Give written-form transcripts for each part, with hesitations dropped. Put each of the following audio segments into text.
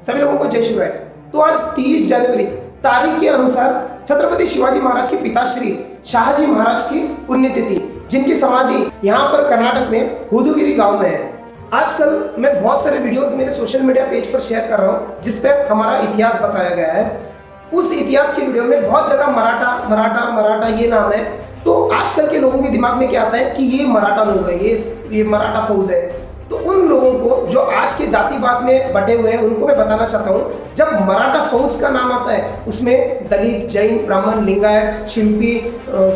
सभी लोगों को जय शिवराय। तो आज 30 जनवरी तारीख के अनुसार छत्रपति शिवाजी महाराज के पिताश्री शाहजी महाराज की पुण्यतिथि, जिनकी समाधि यहाँ पर कर्नाटक में होदुगिरी गांव में है। आजकल मैं बहुत सारे वीडियोस मेरे सोशल मीडिया पेज पर शेयर कर रहा हूँ जिसपे हमारा इतिहास बताया गया है। उस इतिहास की वीडियो में बहुत जगह मराठा मराठा मराठा ये नाम है। तो आजकल के लोगों के दिमाग में क्या आता है कि ये मराठा लोग है, ये मराठा फौज है। तो उन लोगों को जो आज के जातिवाद में बटे हुए हैं उनको मैं बताना चाहता हूँ, जब मराठा फौज का नाम आता है उसमें दलित, जैन, ब्राह्मण, लिंगायत, शिल्पी,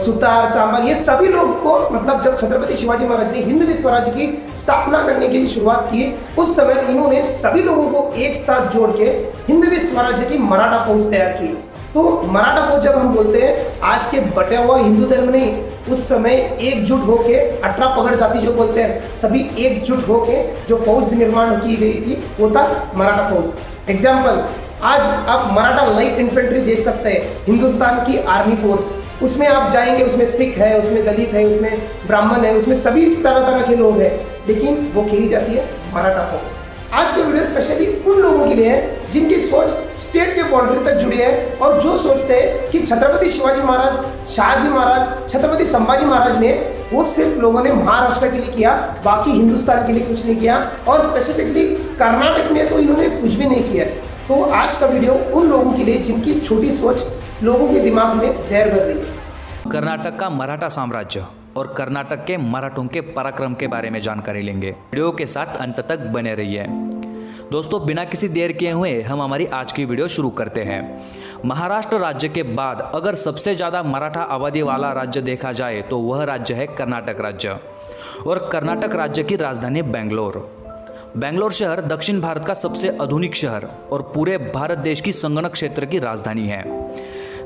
सुतार, चांबार, ये सभी लोग को मतलब जब छत्रपति शिवाजी महाराज ने हिंदवी स्वराज की स्थापना करने की शुरुआत की, उस समय इन्होंने सभी लोगों को एक साथ जोड़ के हिंदवी स्वराज्य की मराठा फौज तैयार की। तो मराठा फौज जब हम बोलते हैं, आज के बटे हुआ हिंदू धर्म नहीं, उस समय एकजुट होके 18 पगड़ जाति जो बोलते हैं, सभी एकजुट होके जो फौज निर्माण की गई थी वो था मराठा फौज। एग्जाम्पल, आज आप मराठा लाइट इन्फेंट्री देख सकते हैं, हिंदुस्तान की आर्मी फोर्स। उसमें आप जाएंगे, उसमें सिख है, उसमें दलित है, उसमें ब्राह्मण है, उसमें सभी तरह तरह के लोग हैं, लेकिन वो खेली जाती है मराठा फौज। आज का वीडियो स्पेशली उन लोगों के लिए है जिनकी सोच स्टेट के बाउंड्री तक जुड़ी है और जो सोचते हैं कि छत्रपति शिवाजी महाराज, शाहजी महाराज, छत्रपति संभाजी महाराज ने वो सिर्फ लोगों ने महाराष्ट्र के लिए किया, बाकी हिंदुस्तान के लिए कुछ नहीं किया, और स्पेसिफिकली कर्नाटक में तो इन्होंने कुछ भी नहीं किया। तो आज का वीडियो उन लोगों के लिए जिनकी छोटी सोच लोगों के दिमाग में जहर भर रही है। कर्नाटक का मराठा साम्राज्य और कर्नाटक के मराठों के पराक्रम के बारे में जानकारी लेंगे। वीडियो के साथ अंत तक बने रहिए। दोस्तों, बिना किसी देर किए हुए हम हमारी आज की वीडियो शुरू करते हैं। महाराष्ट्र राज्य के बाद अगर सबसे ज़्यादा मराठा आबादी वाला राज्य देखा जाए तो वह राज्य है कर्नाटक राज्य, और कर्नाटक राज्य की राजधानी बेंगलोर। बेंगलोर शहर दक्षिण भारत का सबसे आधुनिक शहर और पूरे भारत देश की संगणक क्षेत्र की राजधानी है,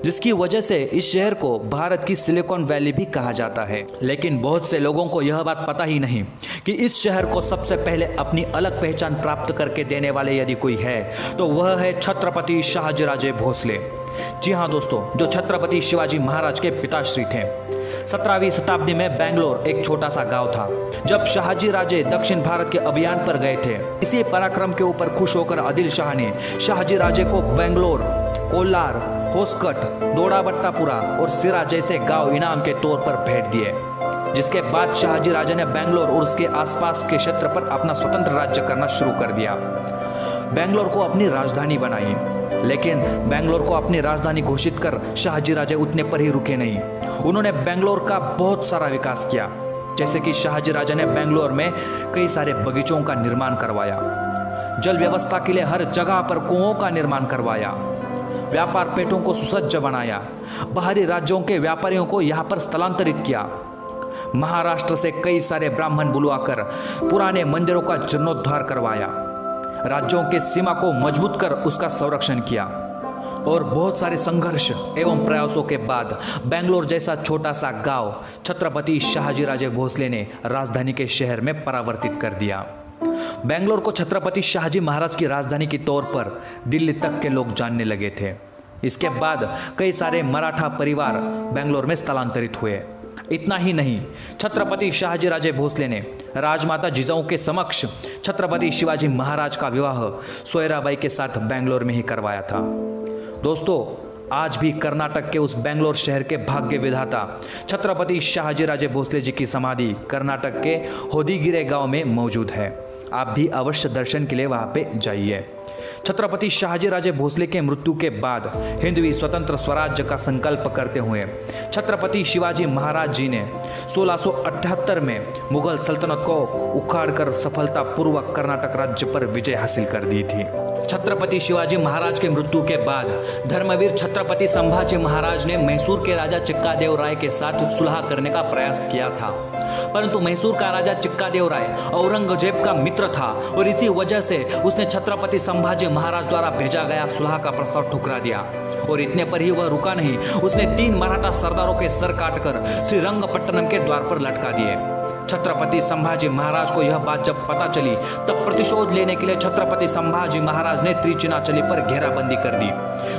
जिसकी वजह से इस शहर को भारत की सिलिकॉन वैली भी कहा जाता है। लेकिन बहुत से लोगों को यह बात पता ही नहीं कि इस शहर को सबसे पहले अपनी अलग पहचान प्राप्त करके देने वाले यदि कोई है तो वह है छत्रपति शाहजीराजे भोसले। जी हाँ दोस्तों, जो छत्रपति शिवाजी महाराज के पिताश्री थे। 17वीं शताब्दी में बेंगलोर एक छोटा सा गांव था। जब शाहजी राजे दक्षिण भारत के अभियान पर गए थे, इसी पराक्रम के ऊपर खुश होकर आदिल शाह ने शाहजी राजे को बेंगलोर, कोलार, होस्कट, दोडाबट्टापुरा और सिरा जैसे गांव इनाम के तौर पर भेंट दिए, जिसके बाद शाहजी राजा ने बेंगलोर और उसके आसपास के क्षेत्र पर अपना स्वतंत्र राज्य करना शुरू कर दिया। बेंगलोर को अपनी राजधानी बनाई, लेकिन बेंगलोर को अपनी राजधानी घोषित कर शाहजी राजे उतने पर ही रुके नहीं। उन्होंने बेंगलोर का बहुत सारा विकास किया, जैसे कि शाहजी राजा ने बेंगलोर में कई सारे बगीचों का निर्माण करवाया, जल व्यवस्था के लिए हर जगह पर कुओं का निर्माण करवाया, व्यापार पेटों को सुसज्ज बनाया, बाहरी राज्यों के व्यापारियों को यहाँ पर स्थलांतरित किया, महाराष्ट्र से कई सारे ब्राह्मण बुलवाकर पुराने मंदिरों का जीर्णोद्धार करवाया, राज्यों के सीमा को मजबूत कर उसका संरक्षण किया, और बहुत सारे संघर्ष एवं प्रयासों के बाद बेंगलोर जैसा छोटा सा गांव छत्रपति शाहजीराजे भोसले ने राजधानी के शहर में परावर्तित कर दिया। बेंगलोर को छत्रपति शाहजी महाराज की राजधानी के तौर पर दिल्ली तक के लोग जानने लगे थे। इसके बाद कई सारे मराठा परिवार बेंगलोर में स्थलांतरित हुए। इतना ही नहीं, छत्रपति शाहजीराजे भोसले ने राजमाता जिजाऊ के समक्ष छत्रपति शिवाजी महाराज का विवाह सोयराबाई के साथ बेंगलोर में ही करवाया था। दोस्तों, आज भी कर्नाटक के उस बेंगलोर शहर के भाग्य विधाता छत्रपति शाहजीराजे भोसले जी की समाधि कर्नाटक के होदीगिरे गांव में मौजूद है। आप भी अवश्य दर्शन के लिए वहां पे जाइए। छत्रपति शाहजीराजे भोसले के मृत्यु के बाद हिंदवी स्वतंत्र स्वराज्य का संकल्प करते हुए छत्रपति शिवाजी महाराज जी ने 1678 में मुगल सल्तनत को उखाड़कर सफलतापूर्वक कर्नाटक राज्य पर विजय हासिल कर दी थी। छत्रपति शिवाजी महाराज के मृत्यु के बाद धर्मवीर छत्रपति संभाजी महाराज ने मैसूर के राजा चिक्कादेव राय के साथ सुलह करने का प्रयास किया था, परंतु मैसूर का राजा चिक्कादेव राय औरंगजेब का मित्र था और इसी वजह से उसने छत्रपति संभाजी महाराज द्वारा भेजा गया सुलह का प्रस्ताव ठुकरा दिया। और इतने पर ही वह रुका नहीं, उसने 3 मराठा सरदारों के सर काटकर श्रीरंगपट्टनम के द्वार पर लटका दिए। छत्रपति संभाजी महाराज को यह बात जब पता चली तब प्रतिशोध लेने के लिए छत्रपति संभाजी महाराज ने त्रिचिनाचली पर घेराबंदी कर दी,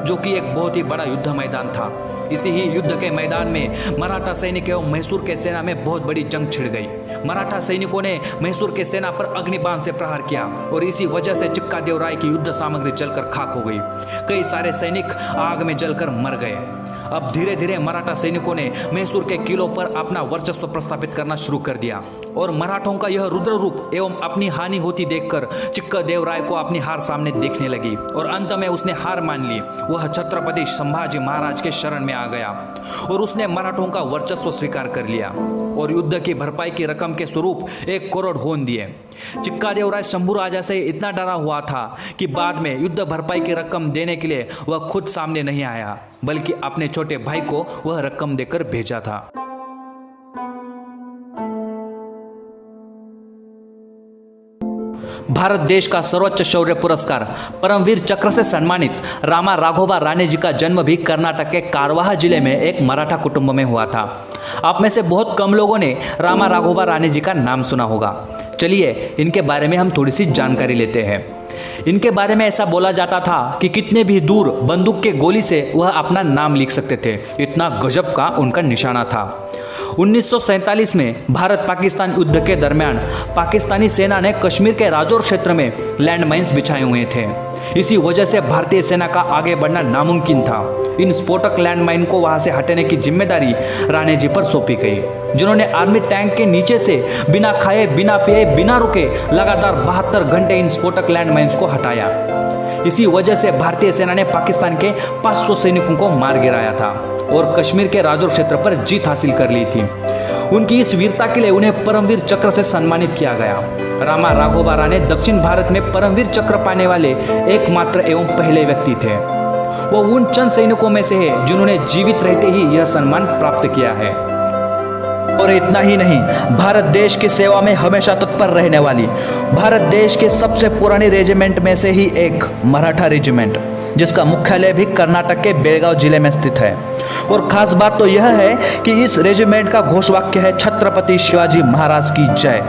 जो कि एक बहुत ही बड़ा युद्ध मैदान था। इसी ही युद्ध के मैदान में मराठा सैनिक एवं मैसूर के सेना में बहुत बड़ी जंग छिड़ गई। मराठा सैनिकों ने मैसूर के सेना पर अग्निबाण से प्रहार किया और इसी वजह से चिक्कादेवराय की युद्ध सामग्री जलकर खाक हो गई। कई सारे सैनिक आग में जलकर मर गए। अब धीरे धीरे मराठा सैनिकों ने मैसूर के किलों पर अपना वर्चस्व प्रस्थापित करना शुरू कर दिया और मराठों का यह रुद्र रूप एवं अपनी हानि होती देखकर चिक्कादेवराय को अपनी हार सामने देखने लगी और अंत में उसने हार मान ली। वह छत्रपति संभाजी महाराज के शरण में आ गया और उसने मराठों का वर्चस्व स्वीकार कर लिया और युद्ध की भरपाई की रकम के स्वरूप 1 करोड़ होन दिए। चिक्कादेवराय शंभू राजा से इतना डरा हुआ था कि बाद में युद्ध भरपाई की रकम देने के लिए वह खुद सामने नहीं आया, बल्कि अपने छोटे भाई को वह रकम देकर भेजा था। भारत देश का सर्वोच्च शौर्य पुरस्कार परमवीर चक्र से सम्मानित रामा राघोबा राणे जी का जन्म भी कर्नाटक के कारवाह जिले में एक मराठा कुटुंब में हुआ था। आप में से बहुत कम लोगों ने रामा राघोबा राणे जी का नाम सुना होगा। चलिए इनके बारे में हम थोड़ी सी जानकारी लेते हैं। इनके बारे में ऐसा बोला जाता था कि कितने भी दूर बंदूक के गोली से वह अपना नाम लिख सकते थे, इतना गजब का उनका निशाना था। 1947 में भारत पाकिस्तान युद्ध के दरमियान पाकिस्तानी सेना ने कश्मीर के राजौर क्षेत्र में लैंड माइन्स बिछाए हुए थे। इसी वजह से भारतीय सेना का आगे बढ़ना नामुमकिन था। इन स्फोटक लैंड माइन को वहां से हटाने की जिम्मेदारी राणे जी पर सौंपी गई, जिन्होंने आर्मी टैंक के नीचे से बिना खाए, बिना पिए, बिना रुके लगातार 72 घंटे इन स्फोटक लैंड माइन्स को हटाया। इसी वजह से भारतीय सेना ने पाकिस्तान के 500 सैनिकों को मार गिराया था और कश्मीर के राजौर क्षेत्र पर जीत हासिल कर ली थी। उनकी इस वीरता के लिए उन्हें परमवीर चक्र से सम्मानित किया गया। रामा राघोबा राणे दक्षिण भारत में परमवीर चक्र पाने वाले एकमात्र एवं पहले व्यक्ति थे। वो उन चंद सैनिकों में से है जिन्होंने जीवित रहते ही यह सम्मान प्राप्त किया है। और इतना ही नहीं, भारत देश की सेवा में हमेशा तत्पर रहने वाली भारत देश के सबसे पुरानी रेजिमेंट में से ही एक मराठा रेजिमेंट, जिसका मुख्यालय भी कर्नाटक के बेलगांव जिले में स्थित है। और खास बात तो यह है कि इस रेजिमेंट का घोषवाक्य है छत्रपति शिवाजी महाराज की जय।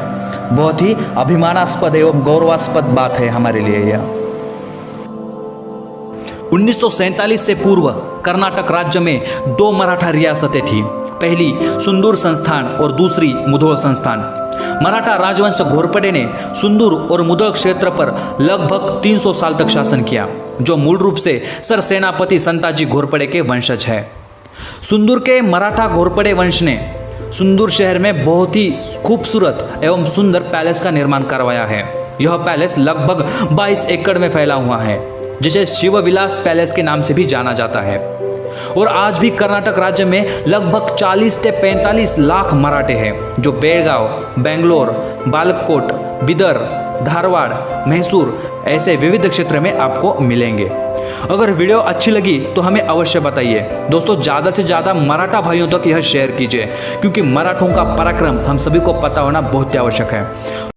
बहुत ही अभिमानास्पद एवं गौरवास्पद बात है हमारे लिए यह। 1947 से पूर्व कर्नाटक राज्य में 2 मराठा रियासतें थी। पहली सुंदूर संस्थान और दूसरी मुधोल संस्थान। मराठा राजवंश घोरपड़े ने सुंदूर और मुधोल क्षेत्र पर लगभग 300 साल तक शासन किया, जो मूल रूप से सर सेनापति संताजी घोरपड़े के वंशज है। सुंदूर के मराठा घोरपड़े वंश ने सुंदूर शहर में बहुत ही खूबसूरत एवं सुंदर पैलेस का निर्माण करवाया है। यह पैलेस लगभग 22 एकड़ में फैला हुआ है, जिसे शिवविलास पैलेस के नाम से भी जाना जाता है। और आज भी कर्नाटक राज्य में लगभग 40 से 45 लाख मराठे हैं, जो बेलगांव, बेंगलोर, बालकोट, बिदर, धारवाड़, मैसूर ऐसे विविध क्षेत्र में आपको मिलेंगे। अगर वीडियो अच्छी लगी तो हमें अवश्य बताइए। दोस्तों, ज़्यादा से ज़्यादा मराठा भाइयों तक यह शेयर कीजिए, क्योंकि मराठों का पराक्रम हम सभी को पता होना बहुत ही आवश्यक है।